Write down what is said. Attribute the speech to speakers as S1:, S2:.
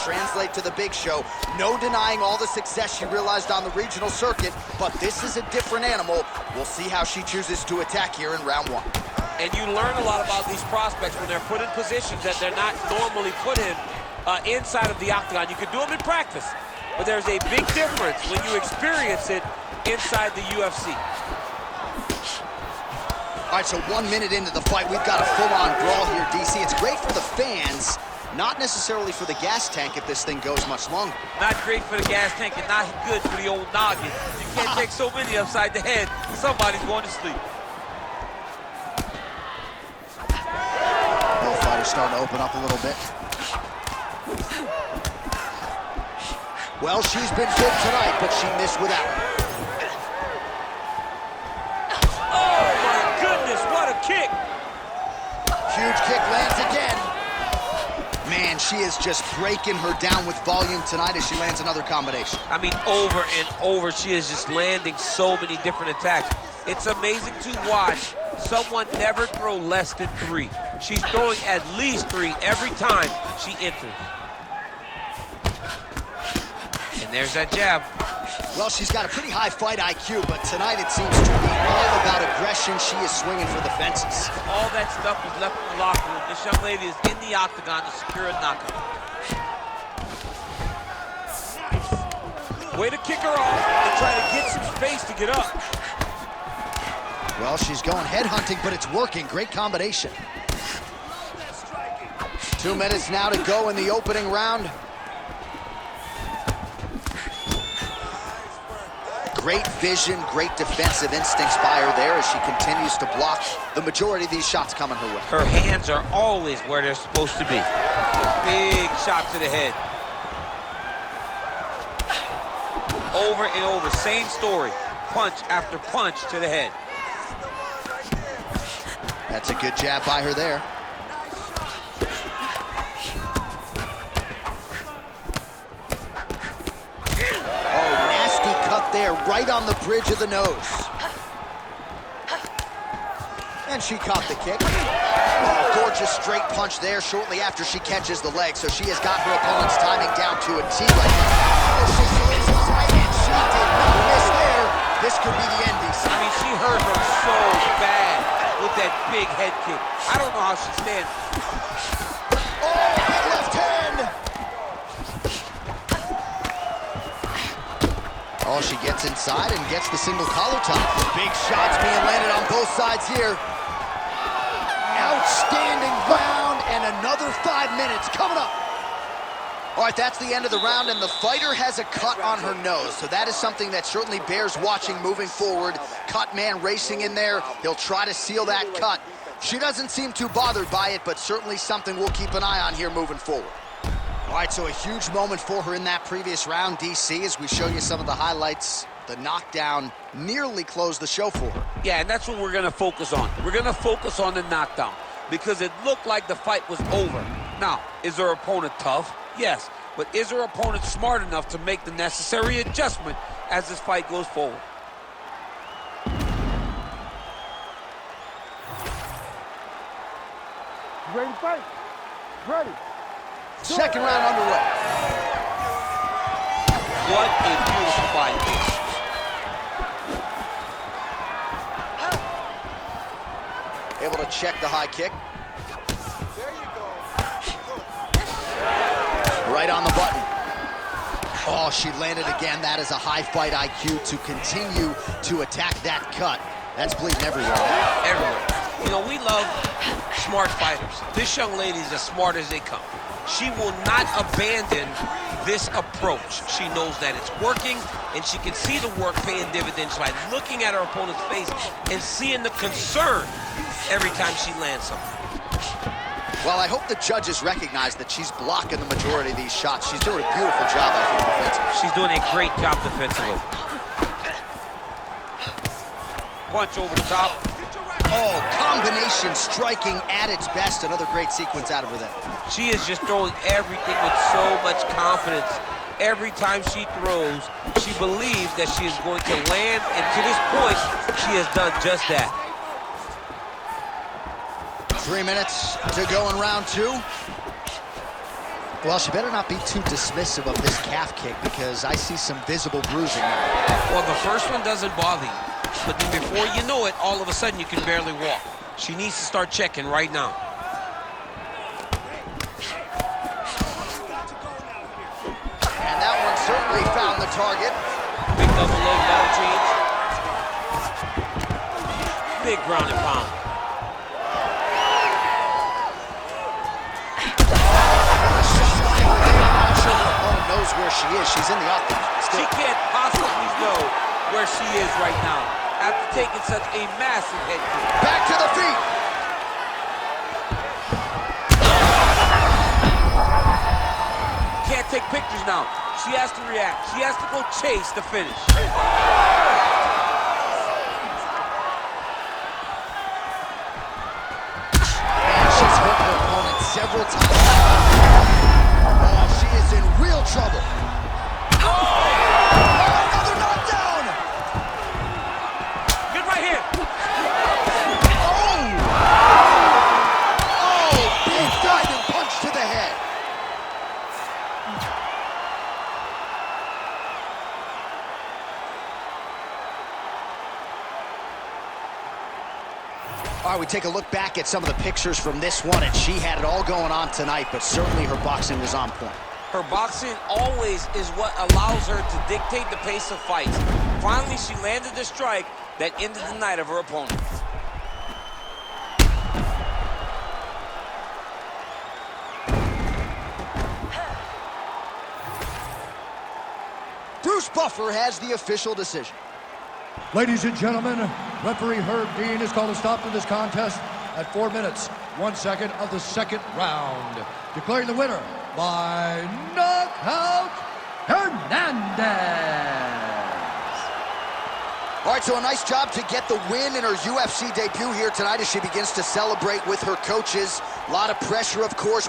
S1: translate to the big show. No denying all the success she realized on the regional circuit, but this is a different animal. We'll see how she chooses to attack here in round one.
S2: And you learn a lot about these prospects when they're put in positions that they're not normally put in inside of the octagon. You can do them in practice, but there's a big difference when you experience it inside the UFC.
S1: All right, so 1 minute into the fight, we've got a full-on brawl here, DC. It's great for the fans, not necessarily for the gas tank if this thing goes much longer.
S2: Not great for the gas tank and not good for the old noggin. You can't take so many upside the head, somebody's going to sleep.
S1: Both fighters starting to open up a little bit. Well, she's been good tonight, but she missed without it.
S2: Oh, my goodness, what a kick!
S1: Huge kick lands again. Man, she is just breaking her down with volume tonight as she lands another combination.
S2: I mean, over and over, she is just landing so many different attacks. It's amazing to watch someone never throw less than 3. She's throwing at least 3 every time she enters. And there's that jab.
S1: Well, she's got a pretty high fight IQ, but tonight it seems to be all about aggression. She is swinging for the fences.
S2: All that stuff is left in the locker room. This young lady is in the octagon to secure a knockout. Way to kick her off and try to get some space to get up.
S1: Well, she's going head hunting, but it's working. Great combination. 2 minutes now to go in the opening round. Great vision, great defensive instincts by her there as she continues to block the majority of these shots coming her way.
S2: Her hands are always where they're supposed to be. Big shot to the head. Over and over, same story. Punch after punch to the head.
S1: That's a good jab by her there. There, right on the bridge of the nose. And she caught the kick. Oh, gorgeous straight punch there shortly after she catches the leg. So she has got her opponent's timing down to a T right now. Oh, she solidified and she did not miss there. This could be the end, DC.
S2: I mean, she hurt her so bad with that big head kick. I don't know how she stands.
S1: Oh, big left hand. Oh, she gets inside and gets the single collar top. Big shots being landed on both sides here. Outstanding round, and another 5 minutes coming up. All right, that's the end of the round, and the fighter has a cut on her nose. So that is something that certainly bears watching moving forward. Cut man racing in there. He'll try to seal that cut. She doesn't seem too bothered by it, but certainly something we'll keep an eye on here moving forward. All right, so a huge moment for her in that previous round, DC, as we show you some of the highlights. The knockdown nearly closed the show for her.
S2: Yeah, and that's what we're going to focus on. We're going to focus on the knockdown because it looked like the fight was over. Now, is her opponent tough? Yes. But is her opponent smart enough to make the necessary adjustment as this fight goes forward?
S3: You ready to fight? Ready.
S1: Second round underway.
S2: What a beautiful fight.
S1: Able to check the high kick.
S3: There you go.
S1: Right on the button. Oh, she landed again. That is a high fight IQ to continue to attack that cut. That's bleeding everywhere.
S2: Everywhere. You know, we love smart fighters. This young lady is as smart as they come. She will not abandon this approach. She knows that it's working, and she can see the work paying dividends by looking at her opponent's face and seeing the concern every time she lands something.
S1: Well, I hope the judges recognize that she's blocking the majority of these shots. She's doing a beautiful job, I think, defensively.
S2: She's doing a great job defensively. Punch over the top.
S1: Oh, combination striking at its best. Another great sequence out of her there.
S2: She is just throwing everything with so much confidence. Every time she throws, she believes that she is going to land, and to this point, she has done just that.
S1: 3 minutes to go in round two. Well, she better not be too dismissive of this calf kick because I see some visible bruising now.
S2: Well, the first one doesn't bother you, but then before you know it, all of a sudden you can barely walk. She needs to start checking right now.
S1: And that one certainly found the target.
S2: Big double leg ball change. Big ground and pound.
S1: Knows where she is. She's in the octagon.
S2: She can't possibly know where she is right now after taking such a massive head kick.
S1: Back to the feet.
S2: Can't take pictures now. She has to react. She has to go chase the finish.
S1: Man, she's hurt her opponent several times. She is in real trouble. Oh, another knockdown.
S2: Get right here.
S1: Oh, big diving punch to the head. All right, we take a look back at some of the pictures from this one, and she had it all going on tonight, but certainly her boxing was on point.
S2: Her boxing always is what allows her to dictate the pace of fights. Finally, she landed the strike that ended the night of her opponent.
S1: Bruce Buffer has the official decision.
S4: Ladies and gentlemen, referee Herb Dean has called a stop to this contest at 4 minutes, 1 second of the second round. Declaring the winner by knockout, Hernandez.
S1: All right, so a nice job to get the win in her UFC debut here tonight as she begins to celebrate with her coaches. A lot of pressure, of course.